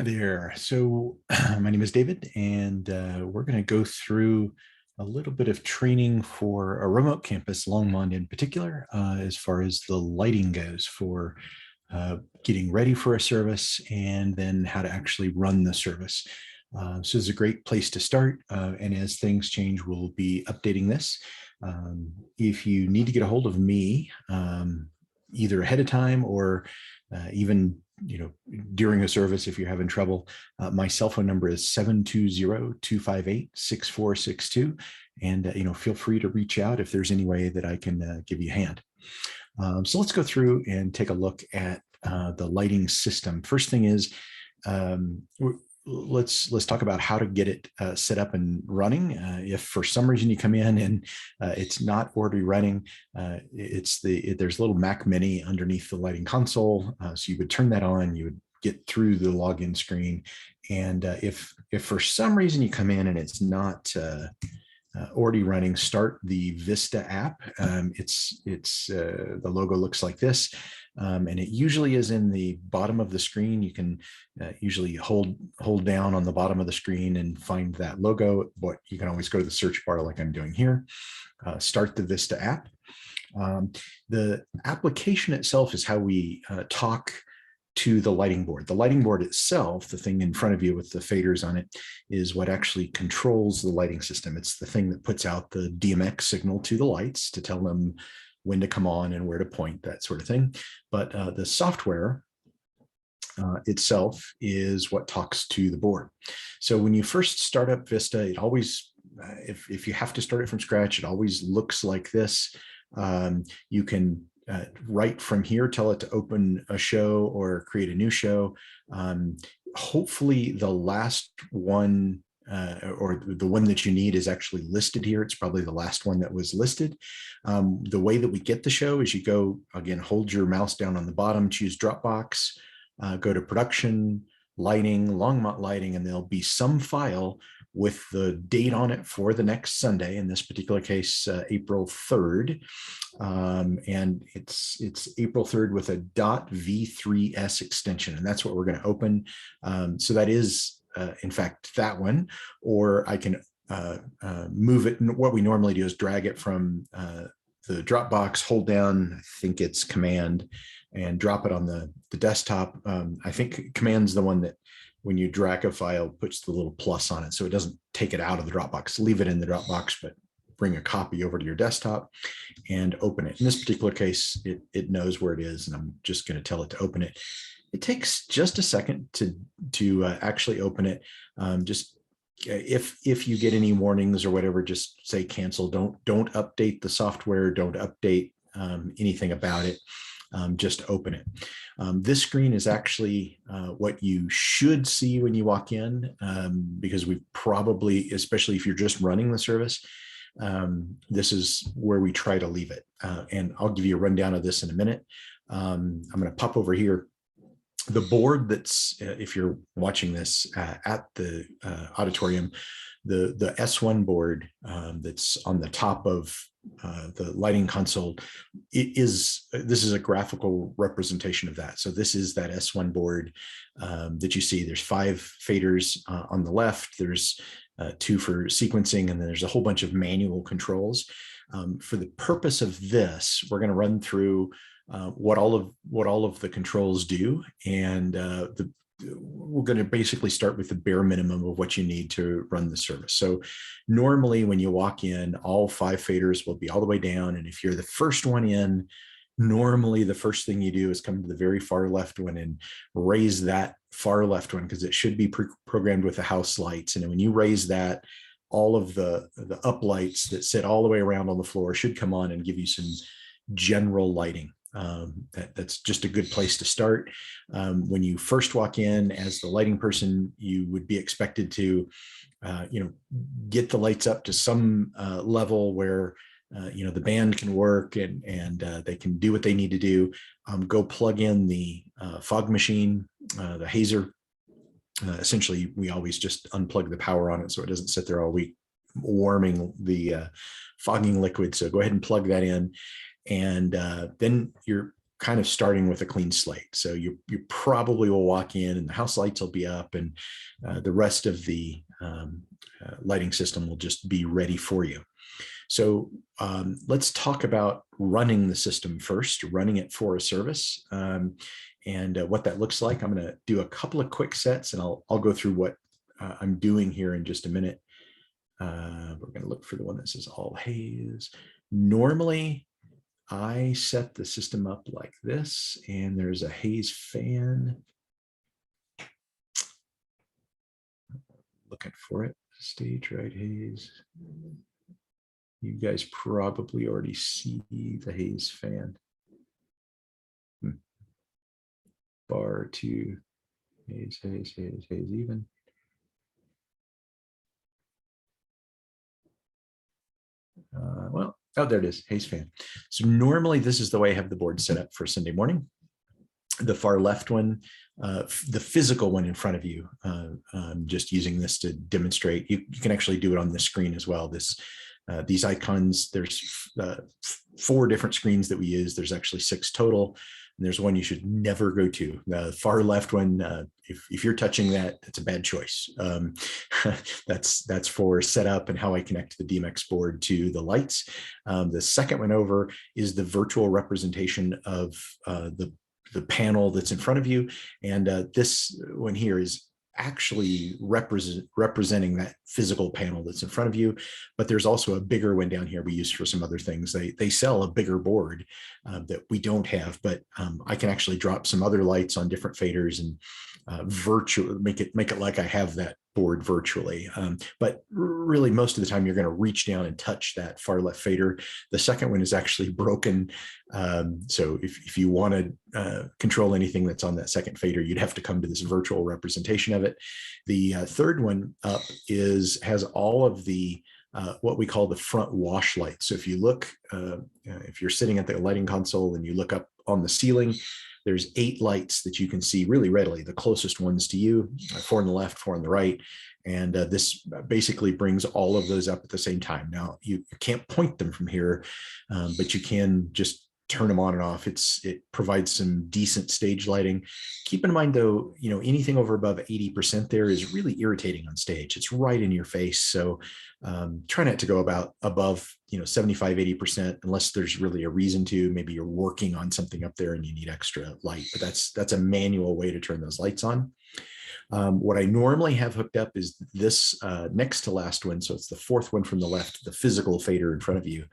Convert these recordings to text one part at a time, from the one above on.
Hi there. So, my name is David, and we're going to go through a little bit of training for a remote campus, Longmont in particular, as far as the lighting goes for getting ready for a service and then how to actually run the service. So, it's a great place to start. And as things change, we'll be updating this. If you need to get a hold of me, either ahead of time or even during a service, if you're having trouble, my cell phone number is 720-258-6462. And, feel free to reach out if there's any way that I can give you a hand. So let's go through and take a look at the lighting system. First thing is, let's talk about how to get it set up and running. If for some reason you come in and it's not already running, there's a little Mac Mini underneath the lighting console. So you would turn that on, you would get through the login screen. And if for some reason you come in and it's not already running, start the Vista app. The logo looks like this. And it usually is in the bottom of the screen. You can usually hold down on the bottom of the screen and find that logo, but you can always go to the search bar like I'm doing here. Start the Vista app. The application itself is how we talk to the lighting board. The lighting board itself, the thing in front of you with the faders on it, is what actually controls the lighting system. It's the thing that puts out the DMX signal to the lights to tell them when to come on and where to point, that sort of thing. But the software itself is what talks to the board. So when you first start up Vista, it always, if you have to start it from scratch, it always looks like this. You can right from here, tell it to open a show or create a new show. Hopefully the last one or the one that you need is actually listed here. It's probably the last one that was listed. The way that we get the show is you go, again, hold your mouse down on the bottom, choose Dropbox, go to production, lighting, Longmont lighting, and there'll be some file with the date on it for the next Sunday, in this particular case, April 3rd. And it's April 3rd with a .v3s extension, and that's what we're going to open. So that is, in fact, that one, or I can move it. What we normally do is drag it from the Dropbox, hold down, I think it's Command, and drop it on the desktop. I think Command's the one that when you drag a file puts the little plus on it, so it doesn't take it out of the Dropbox. Leave it in the Dropbox, but bring a copy over to your desktop and open it. In this particular case, it knows where it is, and I'm just going to tell it to open it. It takes just a second to actually open it. Just if you get any warnings or whatever, just say cancel. Don't update the software. Don't update anything about it. Just open it. This screen is actually what you should see when you walk in, because we probably, especially if you're just running the service, this is where we try to leave it. And I'll give you a rundown of this in a minute. I'm going to pop over here. The board that's, if you're watching this at the auditorium, the S1 board that's on the top of the lighting console, this is a graphical representation of that. So this is that S1 board that you see. There's 5 faders on the left. There's 2 for sequencing, and then there's a whole bunch of manual controls. For the purpose of this, we're going to run through what all of the controls do, and we're going to basically start with the bare minimum of what you need to run the service. So normally when you walk in, all 5 faders will be all the way down, and if you're the first one in, normally the first thing you do is come to the very far left one and raise that far left one, because it should be programmed with the house lights. And when you raise that, all of the up lights that sit all the way around on the floor should come on and give you some general lighting. That's just a good place to start. When you first walk in as the lighting person, you would be expected to get the lights up to some level where the band can work and they can do what they need to do. Go plug in the fog machine, the Hazer. Essentially, we always just unplug the power on it so it doesn't sit there all week warming the fogging liquid. So go ahead and plug that in. And then you're kind of starting with a clean slate. So you probably will walk in and the house lights will be up, and the rest of the lighting system will just be ready for you. So let's talk about running the system first, running it for a service, and what that looks like. I'm going to do a couple of quick sets, and I'll go through what I'm doing here in just a minute. We're going to look for the one that says all haze. Normally, I set the system up like this, and there's a haze fan. Looking for it, stage right haze. You guys probably already see the haze fan. Bar 2, haze, haze, haze, haze even. Well, oh, there it is, haze fan. So normally this is the way I have the board set up for Sunday morning. The far left one, the physical one in front of you, I'm just using this to demonstrate. You can actually do it on the screen as well. These icons, there's 4 different screens that we use. There's actually 6 total. And there's one you should never go to. The far left one, if you're touching that, it's a bad choice. That's for setup and how I connect the DMX board to the lights. The second one over is the virtual representation of the panel that's in front of you. And this one here is actually representing that physical panel that's in front of you. But there's also a bigger one down here we use for some other things. They sell a bigger board that we don't have, but I can actually drop some other lights on different faders and make it like I have that board virtually. But really most of the time you're going to reach down and touch that far left fader. The second one is actually broken. So if you want to control anything that's on that second fader, you'd have to come to this virtual representation of it. The third one up has all of the what we call the front wash lights. So if you look, if you're sitting at the lighting console and you look up on the ceiling, there's 8 lights that you can see really readily, the closest ones to you, 4 on the left, 4 on the right. And this basically brings all of those up at the same time. Now, you can't point them from here, but you can just turn them on and off. It provides some decent stage lighting. Keep in mind though, anything over above 80% there is really irritating on stage. It's right in your face. So try not to go above 75, 80% unless there's really a reason to. Maybe you're working on something up there and you need extra light, but that's a manual way to turn those lights on. What I normally have hooked up is this next to last one. So it's the 4th one from the left, the physical fader in front of you,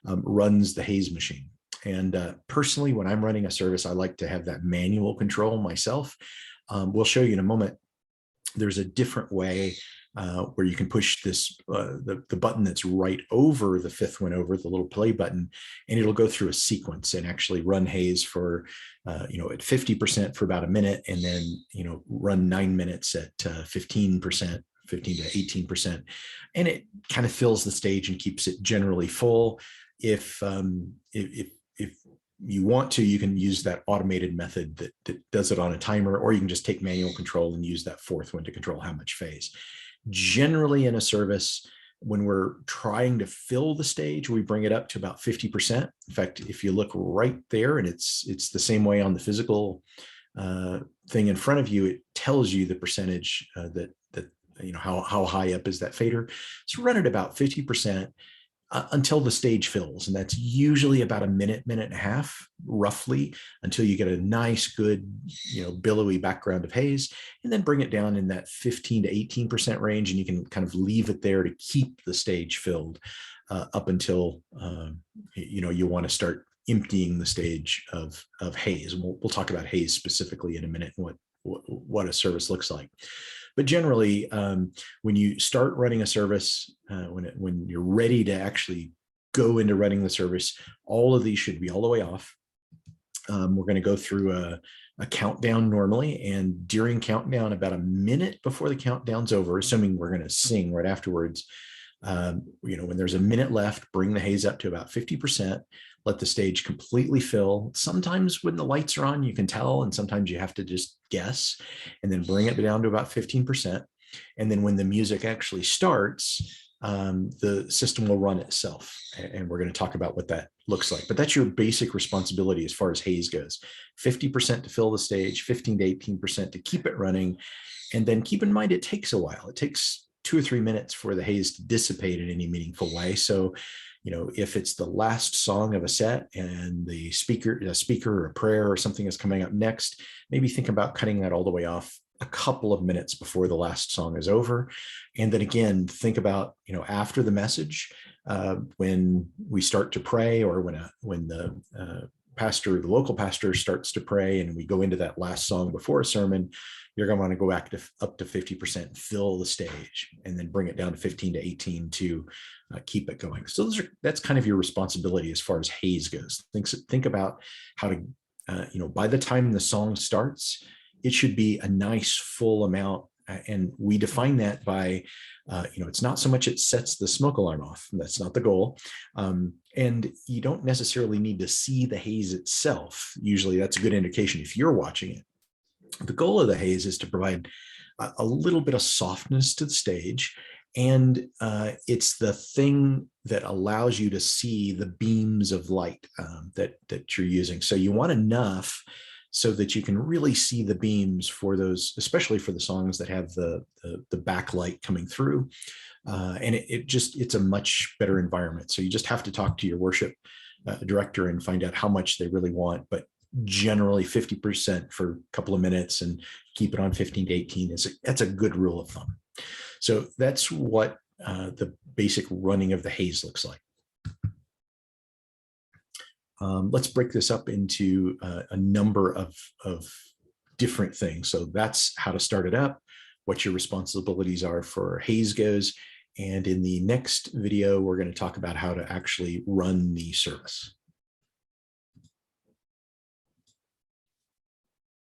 runs the haze machine. And personally, when I'm running a service, I like to have that manual control myself. We'll show you in a moment. There's a different way where you can push this, the button that's right over the 5th one over, the little play button, and it'll go through a sequence and actually run haze for, at 50% for about a minute, and then, run 9 minutes at 15%. 15 to 18%, and it kind of fills the stage and keeps it generally full. If you want to, you can use that automated method that does it on a timer, or you can just take manual control and use that 4th one to control how much phase. Generally in a service, when we're trying to fill the stage, we bring it up to about 50%. In fact, if you look right there, and it's the same way on the physical thing in front of you, it tells you the percentage that how high up is that fader. So run it about 50%. Until the stage fills. And that's usually about a minute and a half, roughly, until you get a nice, good, billowy background of haze, and then bring it down in that 15 to 18% range. And you can kind of leave it there to keep the stage filled up until, you want to start emptying the stage of haze. And we'll talk about haze specifically in a minute and what a service looks like. But generally, when you start running a service, when you're ready to actually go into running the service, all of these should be all the way off. We're going to go through a countdown normally, and during countdown, about a minute before the countdown's over, assuming we're going to sing right afterwards, when there's a minute left, bring the haze up to about 50%. Let the stage completely fill. Sometimes when the lights are on, you can tell, and sometimes you have to just guess, and then bring it down to about 15%. And then when the music actually starts, the system will run itself. And we're going to talk about what that looks like. But that's your basic responsibility as far as haze goes. 50% to fill the stage, 15 to 18% to keep it running. And then keep in mind, it takes a while. It takes 2 or 3 minutes for the haze to dissipate in any meaningful way. So, if it's the last song of a set and the speaker or a prayer or something is coming up next, maybe think about cutting that all the way off a couple of minutes before the last song is over. And then again, think about, after the message, when we start to pray, or when the pastor, the local pastor, starts to pray, and we go into that last song before a sermon, you're going to want to go back to up to 50%, fill the stage, and then bring it down to 15 to 18 to keep it going. So that's kind of your responsibility as far as haze goes. Think about how to, by the time the song starts, it should be a nice full amount. And we define that by, it's not so much it sets the smoke alarm off. That's not the goal. And you don't necessarily need to see the haze itself. Usually that's a good indication if you're watching it. The goal of the haze is to provide a little bit of softness to the stage. And it's the thing that allows you to see the beams of light that you're using. So you want enough so that you can really see the beams for those, especially for the songs that have the backlight coming through. And it's a much better environment. So you just have to talk to your worship director and find out how much they really want. But generally 50% for a couple of minutes and keep it on 15 to 18 that's a good rule of thumb. So that's what the basic running of the haze looks like. Let's break this up into a number of different things. So that's how to start it up, what your responsibilities are for haze goes. And in the next video, we're going to talk about how to actually run the service.